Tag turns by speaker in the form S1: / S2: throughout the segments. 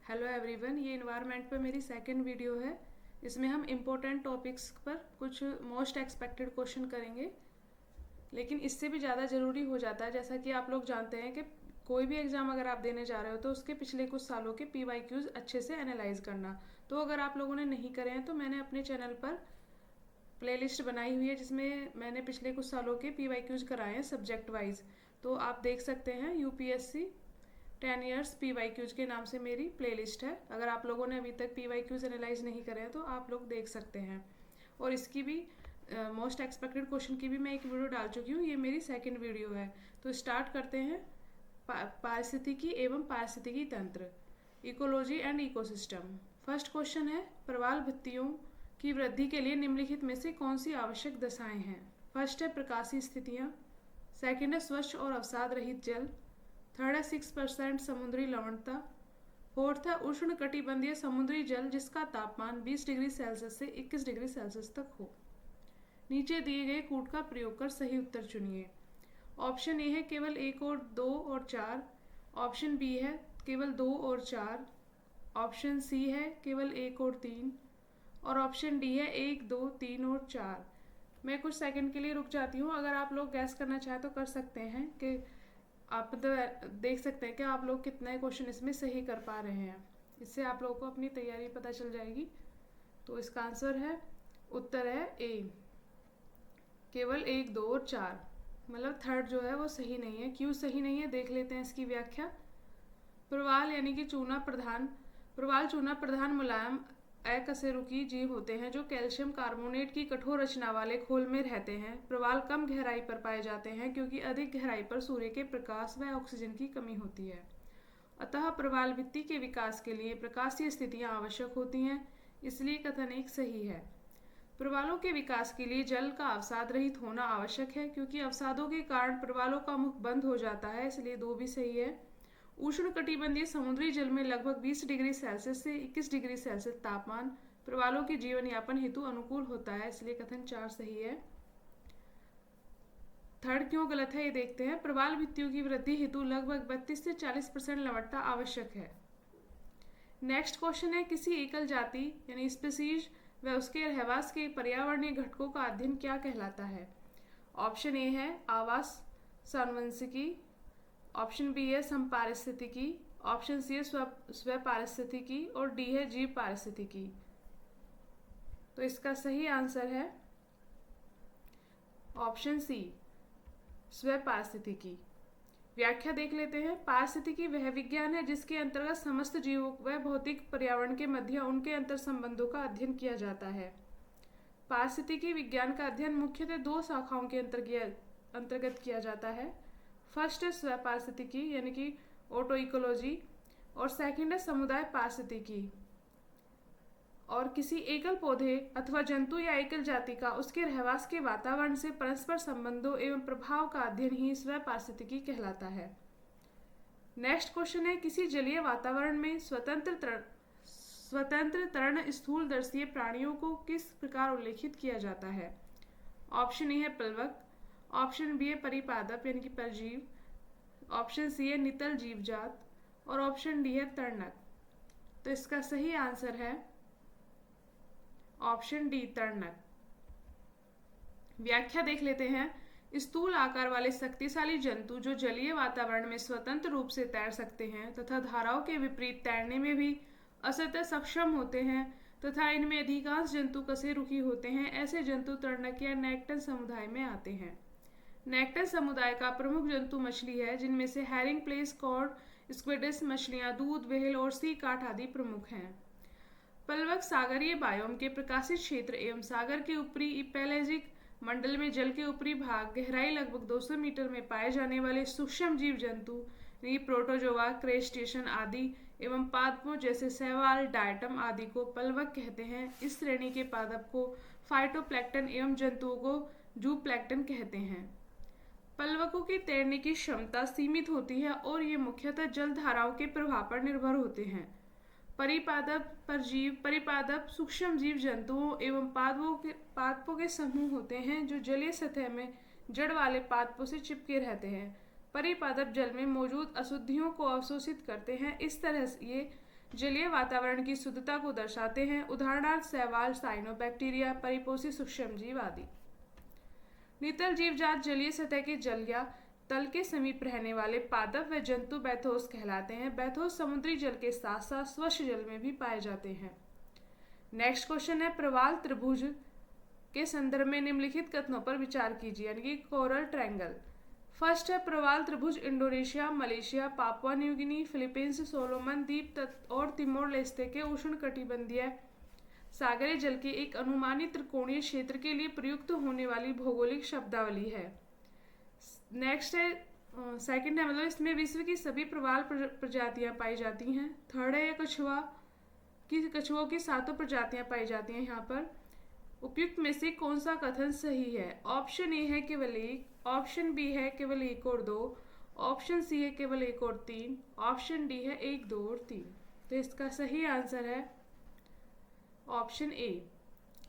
S1: Hello everyone, ये environment पे मेरी सेकंड वीडियो है। इसमें हम इम्पोर्टेंट टॉपिक्स पर कुछ मोस्ट एक्सपेक्टेड क्वेश्चन करेंगे, लेकिन इससे भी ज़्यादा ज़रूरी हो जाता है। जैसा कि आप लोग जानते हैं कि कोई भी एग्ज़ाम अगर आप देने जा रहे हो तो उसके पिछले कुछ सालों के PYQs अच्छे से एनालाइज करना। तो अगर आप लोगों ने नहीं करे हैं तो मैंने अपने चैनल पर प्लेलिस्ट बनाई हुई है जिसमें मैंने पिछले कुछ सालों के PYQs कराए हैं सब्जेक्ट वाइज। तो आप देख सकते हैं UPSC 10 ईयर्स PYQs के नाम से मेरी प्लेलिस्ट है। अगर आप लोगों ने अभी तक PYQs एनालाइज नहीं करे हैं तो आप लोग देख सकते हैं। और इसकी भी मोस्ट एक्सपेक्टेड क्वेश्चन की भी मैं एक वीडियो डाल चुकी हूँ। ये मेरी सेकंड वीडियो है। तो स्टार्ट करते हैं। पारिस्थितिकी एवं पारिस्थितिकी तंत्र, ecology and ecosystem. First question है, प्रवाल भित्तियों की वृद्धि के लिए निम्नलिखित में से कौन सी आवश्यक दशाएं हैं? फर्स्ट है प्रकाशीय स्थितियाँ, सेकंड है स्वच्छ और अवसाद रहित जल, थर्ड है 6% समुद्री लवणता, फोर्थ है उष्ण कटिबंधीय समुद्री जल जिसका तापमान 20 डिग्री सेल्सियस से 21 डिग्री सेल्सियस तक हो। नीचे दिए गए कूट का प्रयोग कर सही उत्तर चुनिए। ऑप्शन ए है केवल 1 और 2 और 4, ऑप्शन बी है केवल 2 और 4, ऑप्शन सी है केवल 1 और 3 और ऑप्शन डी है 1, 2, 3 और 4। मैं कुछ सेकंड के लिए रुक जाती हूँ। अगर आप लोग गैस करना चाहें तो कर सकते हैं कि आप देख सकते हैं कि आप लोग कितने क्वेश्चन इसमें सही कर पा रहे हैं। इससे आप लोगों को अपनी तैयारी पता चल जाएगी। तो इसका आंसर है, उत्तर है ए, केवल 1, 2 और 4। मतलब थर्ड जो है वो सही नहीं है। क्यों सही नहीं है देख लेते हैं इसकी व्याख्या। प्रवाल यानी कि प्रवाल चूना प्रधान मुलायम अकशेरुकी जीव होते हैं जो कैल्शियम कार्बोनेट की कठोर रचना वाले खोल में रहते हैं। प्रवाल कम गहराई पर पाए जाते हैं क्योंकि अधिक गहराई पर सूर्य के प्रकाश व ऑक्सीजन की कमी होती है। अतः प्रवाल भित्ति के विकास के लिए प्रकाशीय स्थितियां आवश्यक होती हैं, इसलिए कथन एक सही है। प्रवालों के विकास के लिए जल का अवसाद रहित होना आवश्यक है क्योंकि अवसादों के कारण प्रवालों का मुख बंद हो जाता है, इसलिए 2 भी सही है। उष्ण कटिबंधीय समुद्री जल में लगभग 20 डिग्री सेल्सियस से 21 डिग्री सेल्सियस तापमान प्रवालों के जीवन यापन हेतु अनुकूल होता है, इसलिए कथन 4 सही है। थर्ड क्यों गलत है ये देखते हैं। प्रवाल भित्तियों की वृद्धि हेतु लगभग 32 से 40% लवणता आवश्यक है। नेक्स्ट क्वेश्चन है, किसी एकल जाति यानी स्पीसीज व उसके रहवास के पर्यावरणीय घटकों का अध्ययन क्या कहलाता है? ऑप्शन ए है आवास सानुवंशिकी, ऑप्शन बी है समपारिस्थितिकी, ऑप्शन सी है स्व पारिस्थितिकी और डी है जीव पारिस्थितिकी। तो इसका सही आंसर है ऑप्शन सी, स्व पारिस्थितिकी। व्याख्या देख लेते हैं। पारिस्थितिकी वह विज्ञान है जिसके अंतर्गत समस्त जीवों व भौतिक पर्यावरण के मध्य उनके अंतर संबंधों का अध्ययन किया जाता है। पारिस्थितिकी विज्ञान का अध्ययन मुख्यतः 2 शाखाओं के अंतर्गत किया जाता है। फर्स्ट है स्व पारिस्थितिकी यानी कि ऑटो इकोलॉजी और सेकंड है समुदाय पारिस्थितिकी। और किसी एकल पौधे अथवा जंतु या एकल जाति का उसके रहवास के वातावरण से परस्पर संबंधों एवं प्रभाव का अध्ययन ही स्व पारिस्थितिकी कहलाता है। नेक्स्ट क्वेश्चन है, किसी जलीय वातावरण में स्वतंत्र तरण स्थूलदर्शी प्राणियों को किस प्रकार उल्लेखित किया जाता है? ऑप्शन ए है प्लवक, ऑप्शन बी है परिपादप यानी कि परजीव, ऑप्शन सी है नितल जीवजात और ऑप्शन डी है तरणक। तो इसका सही आंसर है ऑप्शन डी, तरणक। व्याख्या देख लेते हैं। स्थूल आकार वाले शक्तिशाली जंतु जो जलीय वातावरण में स्वतंत्र रूप से तैर सकते हैं तथा धाराओं के विपरीत तैरने में भी असतः सक्षम होते हैं तथा इनमें अधिकांश जंतु कशेरुकी होते हैं, ऐसे जंतु तरणक या नेक्टन समुदाय में आते हैं। नेक्टन समुदाय का प्रमुख जंतु मछली है, जिनमें से हैरिंग, प्लेस, कॉड, स्क्विड्स मछलियां, दूध, व्हेल और सी काठ आदि प्रमुख हैं। प्लवक सागरीय बायोम के प्रकाशित क्षेत्र एवं सागर के ऊपरी पेलेजिक मंडल में जल के ऊपरी भाग गहराई लगभग 200 मीटर में पाए जाने वाले सूक्ष्म जीव जंतु प्रोटोजोआ, क्रेस्टेशन आदि एवं पादपों जैसे शैवाल, डायटम आदि को प्लवक कहते हैं। इस श्रेणी के पादप को फाइटोप्लैंक्टन एवं जंतुओं को जूप्लैंक्टन कहते हैं। प्लवकों की तैरने की क्षमता सीमित होती है और ये मुख्यतः जल धाराओं के प्रभाव पर निर्भर होते हैं। परिपादप सूक्ष्म जीव जंतुओं एवं पादपों के समूह होते हैं जो जलीय सतह में जड़ वाले पादपों से चिपके रहते हैं। परिपादप जल में मौजूद अशुद्धियों को अवशोषित करते हैं। इस तरह ये जलीय वातावरण की शुद्धता को दर्शाते हैं, उदाहरणार्थ शैवाल, साइनोबैक्टीरिया, परिपोषी सूक्ष्मजीव आदि। नितल जीवजात जलीय सतह के जल या तल के समीप रहने वाले पादप व जंतु बैथोस कहलाते हैं। बैथोस समुद्री जल के साथ साथ स्वच्छ जल में भी पाए जाते हैं। नेक्स्ट क्वेश्चन है, प्रवाल त्रिभुज के संदर्भ में निम्नलिखित कथनों पर विचार कीजिए, यानी कि कोरल ट्रायंगल। फर्स्ट है, प्रवाल त्रिभुज Indonesia, Malaysia, Papua New Guinea, Philippines, Solomon द्वीप और तिमोर लेस्ते के उष्णकटिबंधीय सागरीय जल के एक अनुमानित त्रिकोणीय क्षेत्र के लिए प्रयुक्त होने वाली भौगोलिक शब्दावली है। नेक्स्ट है, सेकंड है, मतलब इसमें विश्व की सभी प्रवाल प्रजातियां पाई जाती हैं। थर्ड है, कछुओं की 7 प्रजातियां पाई जाती हैं यहाँ पर। उपयुक्त में से कौन सा कथन सही है? ऑप्शन ए है केवल 1, ऑप्शन बी है केवल 1 और 2, ऑप्शन सी है केवल 1 और 3, ऑप्शन डी है 1, 2 और 3। तो इसका सही आंसर है ऑप्शन ए,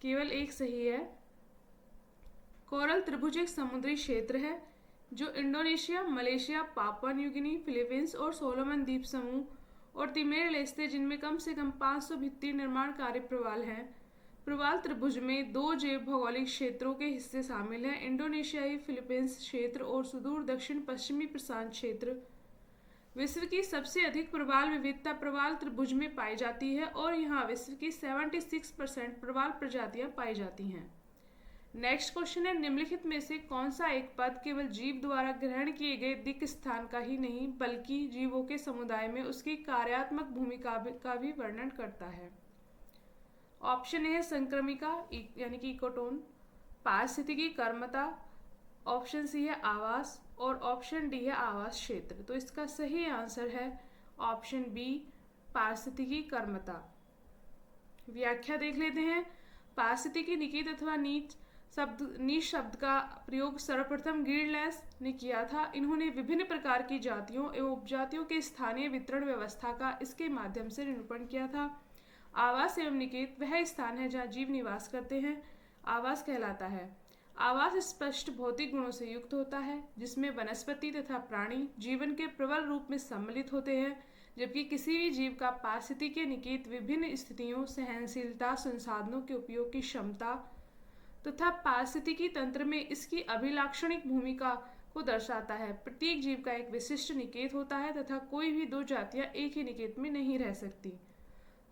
S1: केवल 1 सही है। कोरल त्रिभुज एक समुद्री क्षेत्र है जो Indonesia, Malaysia, Papua New Guinea, Philippines और सोलोमन द्वीप समूह और तिमोर लेस्ते, जिनमें कम से कम 500 भित्ति निर्माण कार्य प्रवाल हैं। प्रवाल त्रिभुज में 2 जैव भौगोलिक क्षेत्रों के हिस्से शामिल हैं, इंडोनेशियाई फिलीपींस क्षेत्र और सुदूर दक्षिण पश्चिमी प्रशांत क्षेत्र। विश्व की सबसे अधिक प्रवाल विविधता प्रवाल त्रिभुज में पाई जाती है और यहाँ विश्व की 76% प्रवाल प्रजातियां पाई जाती हैं। नेक्स्ट क्वेश्चन है, निम्नलिखित में से कौन सा एक पद केवल जीव द्वारा ग्रहण किए गए दिक् स्थान का ही नहीं बल्कि जीवों के समुदाय में उसकी कार्यात्मक भूमिका का भी वर्णन करता है? ऑप्शन ए है संक्रमिका यानी कि इकोटोन, पारिस्थितिकी कर्मता, ऑप्शन सी है आवास और ऑप्शन डी है आवास क्षेत्र। तो इसका सही आंसर है ऑप्शन बी, पारिस्थितिकी कर्मता। व्याख्या देख लेते हैं। पारिस्थितिकी निकेत अथवा नीच शब्द का प्रयोग सर्वप्रथम गिल्डलेस ने किया था। इन्होंने विभिन्न प्रकार की जातियों एवं उपजातियों के स्थानीय वितरण व्यवस्था का इसके माध्यम से निरूपण किया था। आवास एवं निकेत वह स्थान है जहाँ जीव निवास करते हैं, आवास कहलाता है। आवास स्पष्ट भौतिक गुणों से युक्त होता है जिसमें वनस्पति तथा प्राणी जीवन के प्रबल रूप में सम्मिलित होते हैं, जबकि किसी भी जीव का पारिस्थितिकी निकेत विभिन्न स्थितियों, सहनशीलता, संसाधनों के उपयोग की क्षमता तथा पारिस्थितिकी तंत्र में इसकी अभिलाक्षणिक भूमिका को दर्शाता है। प्रत्येक जीव का एक विशिष्ट निकेत होता है तथा कोई भी 2 जातियां एक ही निकेत में नहीं रह सकती।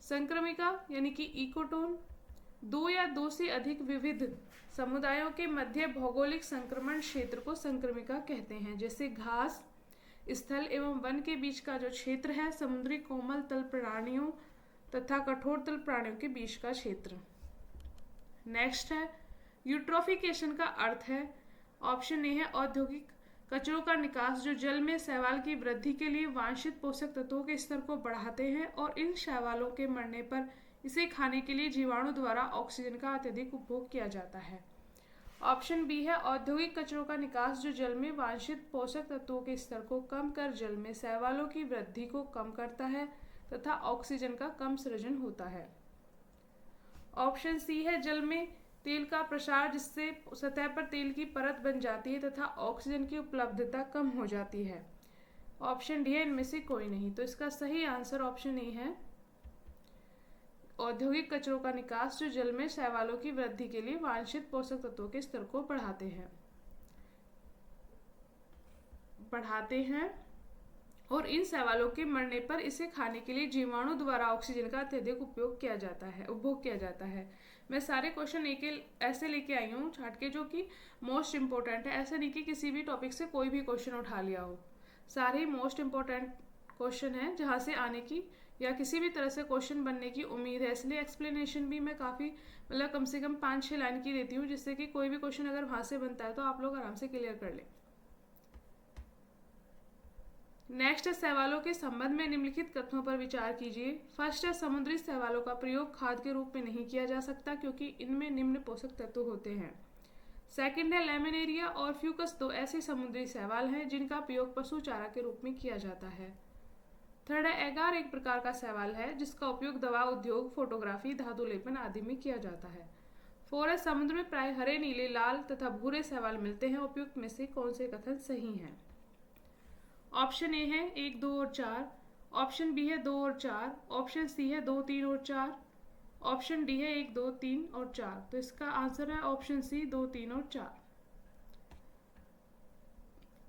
S1: संक्रमिका यानी कि इकोटोन 2 या 2 से अधिक विविध समुदायों के मध्य भौगोलिक संक्रमण क्षेत्र को संक्रमिका कहते हैं, जैसे घास, स्थल एवं वन के बीच का जो क्षेत्र है, समुद्री कोमल तल प्राणियों तथा कठोर तल प्राणियों के बीच का क्षेत्र। नेक्स्ट है, यूट्रोफिकेशन का अर्थ है, ऑप्शन ए है औद्योगिक कचरों का निकास जो जल में शैवाल की वृद्धि के लिए वांछित पोषक तत्वों के स्तर को बढ़ाते हैं और इन शैवालों के मरने पर इसे खाने के लिए जीवाणु द्वारा ऑक्सीजन का अत्यधिक उपभोग किया जाता है। ऑप्शन बी है औद्योगिक कचरों का निकास जो जल में वांछित पोषक तत्वों के स्तर को कम कर जल में शैवालों की वृद्धि को कम करता है तथा ऑक्सीजन का कम सृजन होता है। ऑप्शन सी है जल में तेल का प्रसार जिससे सतह पर तेल की परत बन जाती है तथा ऑक्सीजन की उपलब्धता कम हो जाती है। ऑप्शन डी है इनमें से कोई नहीं। तो इसका सही आंसर ऑप्शन ए है औद्योगिक कचरों का निकास जो जल में शैवालों की वृद्धि के लिए वांछित पोषक तत्वों के स्तर को बढ़ाते हैं और इन शैवालों के मरने पर इसे खाने के लिए जीवाणु द्वारा ऑक्सीजन का अत्यधिक उपभोग किया जाता है। मैं सारे क्वेश्चन ऐसे लेके आई हूँ छाट के जो कि मोस्ट इम्पोर्टेंट है, ऐसा नहीं कि किसी भी टॉपिक से कोई भी क्वेश्चन उठा लिया हो। सारे मोस्ट इम्पोर्टेंट क्वेश्चन है जहाँ से आने की या किसी भी तरह से क्वेश्चन बनने की उम्मीद है, इसलिए एक्सप्लेनेशन भी मैं काफ़ी मतलब कम से कम 5-6 लाइन की देती हूँ जिससे कि कोई भी क्वेश्चन अगर वहाँ से बनता है तो आप लोग आराम से क्लियर कर लें। नेक्स्ट है शैवालों के संबंध में निम्नलिखित कथनों पर विचार कीजिए। फर्स्ट है समुद्री शैवालों का प्रयोग खाद्य के रूप में नहीं किया जा सकता क्योंकि इनमें निम्न पोषक तत्व होते हैं। सेकंड है लैमिनेरिया और फ्यूकस 2 ऐसे समुद्री शैवाल हैं जिनका प्रयोग पशु चारा के रूप में किया जाता है। थर्ड है एगार एक प्रकार का शैवाल है जिसका उपयोग दवा उद्योग, फोटोग्राफी, धातु लेपन आदि में किया जाता है। 4 है समुद्र में प्राय हरे, नीले, लाल तथा भूरे शैवाल मिलते हैं। उपयुक्त में से कौन से कथन सही हैं? ऑप्शन ए है 1, 2 और 4, ऑप्शन बी है 2 और 4, ऑप्शन सी है 2, 3 और 4, ऑप्शन डी है 1, 2, 3 और 4। तो इसका आंसर है ऑप्शन सी 2, 3 और 4।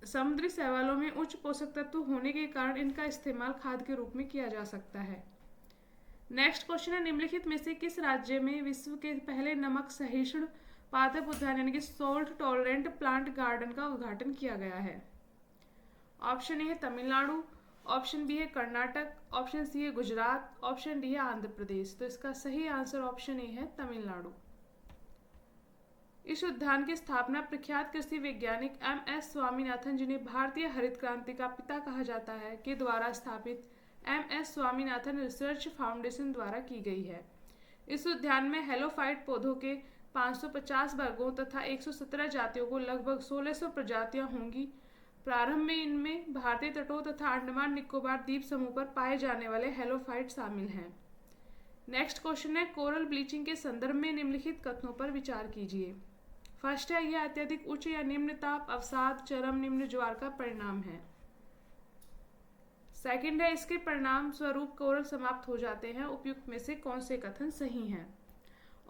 S1: समुद्री शैवालों में उच्च पोषक तत्व होने के कारण इनका इस्तेमाल खाद के रूप में किया जा सकता है। नेक्स्ट क्वेश्चन है, निम्नलिखित में से किस राज्य में विश्व के पहले नमक सहिष्णु पादप उद्यान यानी कि सॉल्ट टॉलरेंट प्लांट गार्डन का उद्घाटन किया गया है? ऑप्शन ए है तमिलनाडु, ऑप्शन बी है कर्नाटक, ऑप्शन सी है गुजरात, ऑप्शन डी है आंध्र प्रदेश। तो इसका सही आंसर ऑप्शन ए है तमिलनाडु। इस उद्यान की स्थापना प्रख्यात कृषि वैज्ञानिक एम.एस. स्वामीनाथन, जिन्हें भारतीय हरित क्रांति का पिता कहा जाता है, के द्वारा स्थापित एम.एस. स्वामीनाथन रिसर्च फाउंडेशन द्वारा की गई है। इस उद्यान में हेलोफाइट पौधों के 550 वर्गों तथा 117 जातियों को लगभग 1600 प्रजातियां होंगी। प्रारंभ में इनमें भारतीय तटों तथा अंडमान निकोबार द्वीप समूह पर पाए जाने वाले हेलोफाइट शामिल हैं। नेक्स्ट क्वेश्चन है, कोरल ब्लीचिंग के संदर्भ में निम्नलिखित कथनों पर विचार कीजिए। फर्स्ट है, यह अत्यधिक उच्च या निम्न ताप अवसाद चरम निम्न ज्वार का परिणाम है। सेकंड है, इसके परिणाम स्वरूप कोरल समाप्त हो जाते हैं। उपयुक्त में से कौन से कथन सही हैं?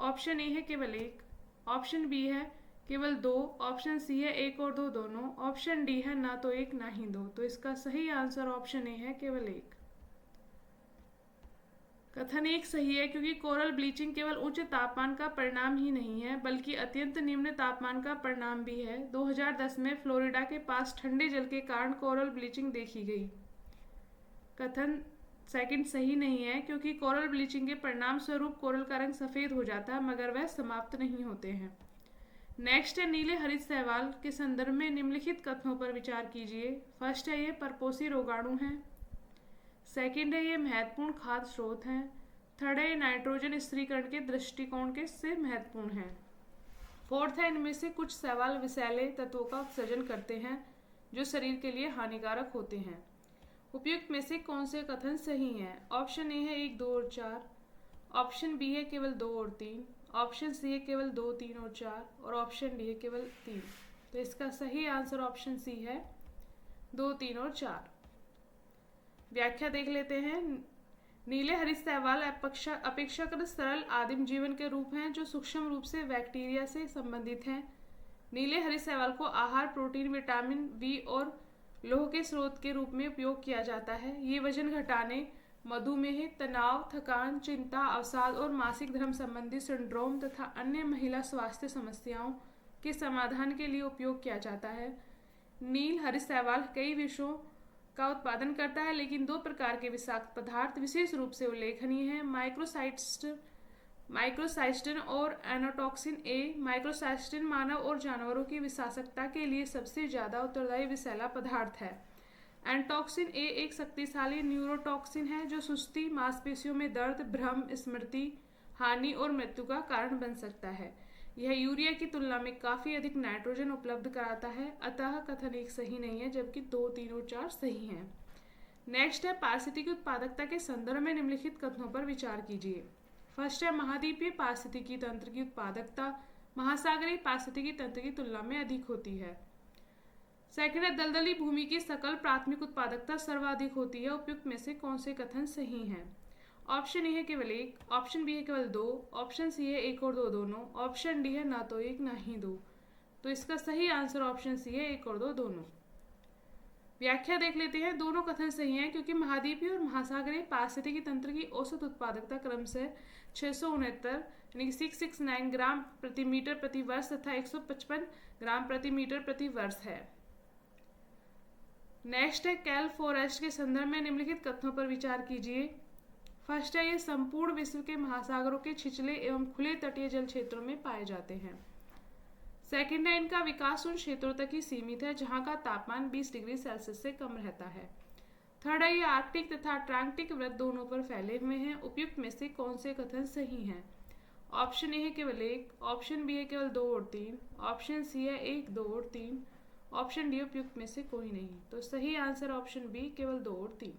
S1: ऑप्शन ए है केवल 1, ऑप्शन बी है केवल 2, ऑप्शन सी है 1 और 2 दोनों, ऑप्शन डी है ना तो 1 ना ही 2। तो इसका सही आंसर ऑप्शन ए है केवल 1। कथन 1 सही है, क्योंकि कोरल ब्लीचिंग केवल उच्च तापमान का परिणाम ही नहीं है बल्कि अत्यंत निम्न तापमान का परिणाम भी है। 2010 में फ्लोरिडा के पास ठंडे जल के कारण कोरल ब्लीचिंग देखी गई। कथन सेकंड सही नहीं है, क्योंकि कोरल ब्लीचिंग के परिणाम स्वरूप कोरल का रंग सफेद हो जाता है मगर वह समाप्त नहीं होते हैं। नेक्स्ट है, नीले हरित शैवाल के संदर्भ में निम्नलिखित कथनों पर विचार कीजिए। फर्स्ट है, ये परपोषी रोगाणु हैं। सेकंड है, ये महत्वपूर्ण खाद्य स्रोत हैं। थर्ड है, ये नाइट्रोजन स्थिरीकरण के दृष्टिकोण के से महत्वपूर्ण हैं। फोर्थ है, इनमें से कुछ शैवाल विषैले तत्वों का उत्सर्जन करते हैं जो शरीर के लिए हानिकारक होते हैं। उपयुक्त में से कौन से कथन सही हैं? ऑप्शन ए है 1, 2 और 4, ऑप्शन बी है केवल 2 और 3, ऑप्शन सी है केवल 2, 3 और 4 और ऑप्शन डी है केवल 3। तो इसका सही आंसर ऑप्शन सी है 2, 3 और 4। व्याख्या देख लेते हैं। नीले हरित शैवाल अपेक्षाकृत सरल आदिम जीवन के रूप हैं जो सूक्ष्म रूप से बैक्टीरिया से संबंधित हैं। नीले हरित शैवाल को आहार, प्रोटीन, विटामिन बी और लोह के स्रोत के रूप में उपयोग किया जाता है। ये वजन घटाने, मधुमेह, तनाव, थकान, चिंता, अवसाद और मासिक धर्म संबंधी सिंड्रोम तथा अन्य महिला स्वास्थ्य समस्याओं के समाधान के लिए उपयोग किया जाता है। नील हरित शैवाल कई विषयों का उत्पादन करता है, लेकिन 2 प्रकार के विषाक्त पदार्थ विशेष रूप से उल्लेखनीय हैं, माइक्रोसाइस्टिन और एनोटॉक्सिन ए। माइक्रोसाइस्टिन मानव और जानवरों की विषाक्तता के लिए सबसे ज्यादा उत्तरदायी विषैला पदार्थ है। एनटॉक्सिन ए एक शक्तिशाली न्यूरोटॉक्सिन है जो सुस्ती, मांसपेशियों में दर्द, भ्रम, स्मृति हानि और मृत्यु का कारण बन सकता है। यह यूरिया की तुलना में काफी अधिक नाइट्रोजन उपलब्ध कराता है। अतः कथन 1 सही नहीं है, जबकि 2, 3 और 4 सही हैं। नेक्स्ट है, पारिस्थितिकी उत्पादकता के संदर्भ में निम्नलिखित कथनों पर विचार कीजिए। फर्स्ट है, महाद्वीपीय पारिस्थितिकी तंत्र की उत्पादकता महासागरीय पारिस्थितिकी तंत्र की तुलना में अधिक होती है। सेकंड है, दलदली भूमि की सकल प्राथमिक उत्पादकता सर्वाधिक होती है। उपयुक्त में से कौन से कथन सही हैं? ऑप्शन ए है केवल 1, ऑप्शन बी है केवल 2, ऑप्शन सी है 1 और 2 दोनों, ऑप्शन डी है ना तो 1 ना ही 2। तो इसका सही आंसर ऑप्शन सी है 1 और 2 दोनों। व्याख्या देख लेते हैं। दोनों कथन सही हैं, क्योंकि महाद्वीपीय और महासागरीय पारिस्थितिकी तंत्र की औसत उत्पादकता क्रमशः 669 यानी 669 ग्राम प्रति मीटर प्रति वर्ष तथा 155 ग्राम प्रति मीटर प्रति वर्ष है। नेक्स्ट है, कैल फॉरेस्ट के संदर्भ में निम्नलिखित कथनों पर विचार कीजिए। फर्स्ट है, ये संपूर्ण विश्व के महासागरों के छिछले एवं खुले तटीय जल क्षेत्रों में पाए जाते हैं। सेकंड है, इनका विकास उन क्षेत्रों तक ही सीमित है जहां का तापमान 20 डिग्री सेल्सियस से कम रहता है। थर्ड है, ये आर्कटिक तथा अटलांटिक वृत्त दोनों पर फैले हुए हैं। उपयुक्त में से कौन से कथन सही हैं? ऑप्शन ए है केवल 1, ऑप्शन बी है केवल 2 और 3, ऑप्शन सी है 1, 2 और 3, ऑप्शन डी उपयुक्त में से कोई नहीं। तो सही आंसर ऑप्शन बी केवल 2 और 3।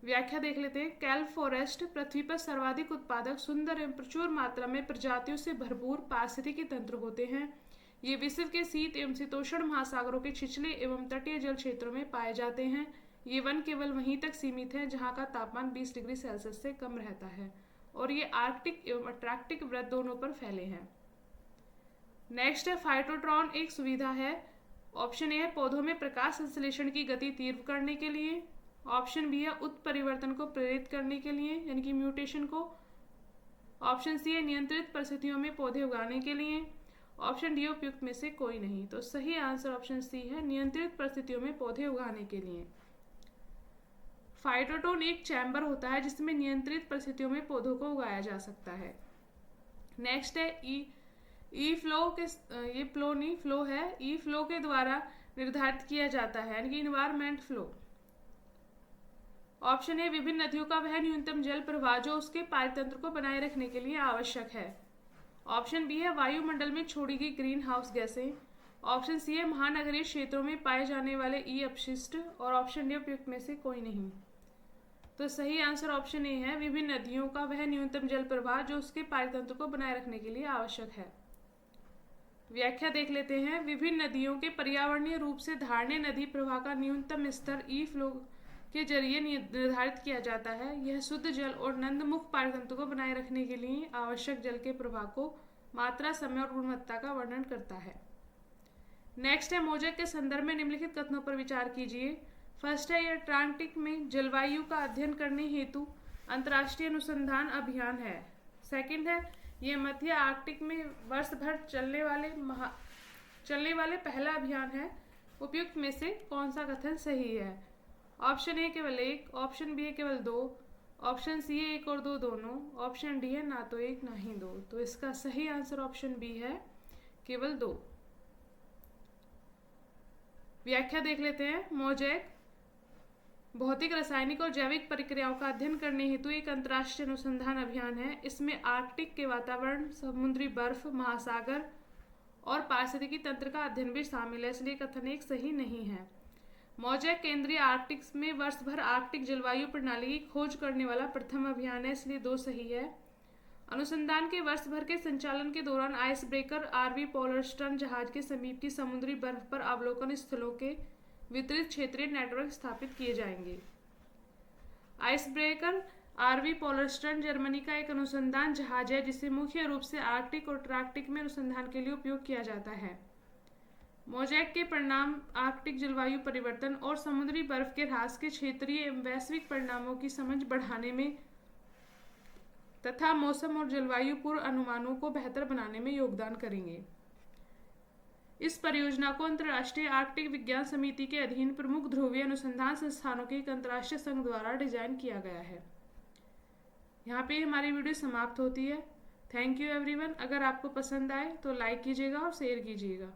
S1: व्याख्या देख लेते हैं। कैल फॉरेस्ट पृथ्वी पर सर्वाधिक उत्पादक, सुंदर एवं प्रचुर मात्रा में प्रजातियों से भरपूर पारिस्थितिकी तंत्र होते हैं। ये विश्व के शीत एवं शीतोष्ण महासागरों के छिछले एवं तटीय जल क्षेत्रों में पाए जाते हैं। ये वन केवल वहीं तक सीमित है जहाँ का तापमान 20 डिग्री सेल्सियस से कम रहता है और ये आर्कटिक एवं अंटार्कटिक वृत्त दोनों पर फैले हैं। नेक्स्ट है फाइटोट्रॉन एक सुविधा है। ऑप्शन ए है पौधों में प्रकाश संश्लेषण की गति तीव्र करने के लिए। ऑप्शन बी है उत्परिवर्तन को प्रेरित करने के लिए यानी कि म्यूटेशन को। ऑप्शन सी है नियंत्रित परिस्थितियों में पौधे उगाने के लिए। ऑप्शन डी उपयुक्त में से कोई नहीं। तो सही आंसर ऑप्शन सी है नियंत्रित परिस्थितियों में पौधे उगाने के लिए। फाइटोट्रॉन एक चैम्बर होता है जिसमें नियंत्रित परिस्थितियों में पौधों को उगाया जा सकता है। नेक्स्ट है ई फ्लो के ये फ्लो है ई फ्लो के द्वारा निर्धारित किया जाता है यानी कि इन्वायरमेंट फ्लो। ऑप्शन ए विभिन्न नदियों का वह न्यूनतम जल प्रवाह जो उसके पारितंत्र को बनाए रखने के लिए आवश्यक है। ऑप्शन बी है वायुमंडल में छोड़ी गई ग्रीन हाउस गैसें। ऑप्शन सी है महानगरीय क्षेत्रों में पाए जाने वाले ई अपशिष्ट और ऑप्शन डी उपयुक्त में से कोई नहीं। तो सही आंसर ऑप्शन ए है विभिन्न नदियों का वह न्यूनतम जल प्रवाह जो उसके पारितंत्र को बनाए रखने के लिए आवश्यक है। व्याख्या देख लेते हैं। विभिन्न नदियों के पर्यावरणीय रूप से धारणीय नदी प्रवाह का न्यूनतम स्तर ई फ्लो के जरिए निर्धारित किया जाता है। यह शुद्ध जल और नंदमुख पारितंत्र को बनाए रखने के लिए आवश्यक जल के प्रवाह को मात्रा, समय और गुणवत्ता का वर्णन करता है। नेक्स्ट है मोजेक के संदर्भ में निम्नलिखित कथनों पर विचार कीजिए। फर्स्ट है, यह अटलांटिक में जलवायु का अध्ययन करने हेतु अंतर्राष्ट्रीय अनुसंधान अभियान है। सेकंड है, यह मध्य आर्कटिक में वर्ष भर चलने वाले पहला अभियान है। उपयुक्त में से कौन सा कथन सही है? ऑप्शन ए केवल एक, ऑप्शन बी है केवल दो, ऑप्शन सी है 1 और 2 दोनों, ऑप्शन डी है ना तो 1 ना ही 2। तो इसका सही आंसर ऑप्शन बी है केवल 2। व्याख्या देख लेते हैं। मोजेक भौतिक, रासायनिक और जैविक प्रक्रियाओं का अध्ययन करने हेतु एक अंतर्राष्ट्रीय अनुसंधान अभियान है। इसमें आर्कटिक के वातावरण, समुद्री बर्फ, महासागर और पारिस्थितिकी तंत्र का अध्ययन भी शामिल है, इसलिए कथन एक सही नहीं है। मोजेक केंद्रीय आर्कटिक में वर्ष भर आर्कटिक जलवायु प्रणाली की खोज करने वाला प्रथम अभियान है, इसलिए 2 सही है। अनुसंधान के वर्ष भर के संचालन के दौरान आइस ब्रेकर आरवी पोलरस्टर्न जहाज के समीप की समुद्री बर्फ पर अवलोकन स्थलों के वितरित क्षेत्रीय नेटवर्क स्थापित किए जाएंगे। आइस ब्रेकर आरवी पोलरस्टर्न जर्मनी का एक अनुसंधान जहाज है जिसे मुख्य रूप से आर्कटिक और अंटार्कटिक में अनुसंधान के लिए उपयोग किया जाता है। मोजेक के परिणाम आर्कटिक जलवायु परिवर्तन और समुद्री बर्फ के ह्रास के क्षेत्रीय एवं वैश्विक परिणामों की समझ बढ़ाने में तथा मौसम और जलवायु पूर्व अनुमानों को बेहतर बनाने में योगदान करेंगे। इस परियोजना को अंतर्राष्ट्रीय आर्कटिक विज्ञान समिति के अधीन प्रमुख ध्रुवीय अनुसंधान संस्थानों के एक अंतर्राष्ट्रीय संघ द्वारा डिजाइन किया गया है। यहाँ पे हमारी वीडियो समाप्त होती है। Thank you everyone. अगर आपको पसंद आए तो लाइक कीजिएगा और शेयर कीजिएगा।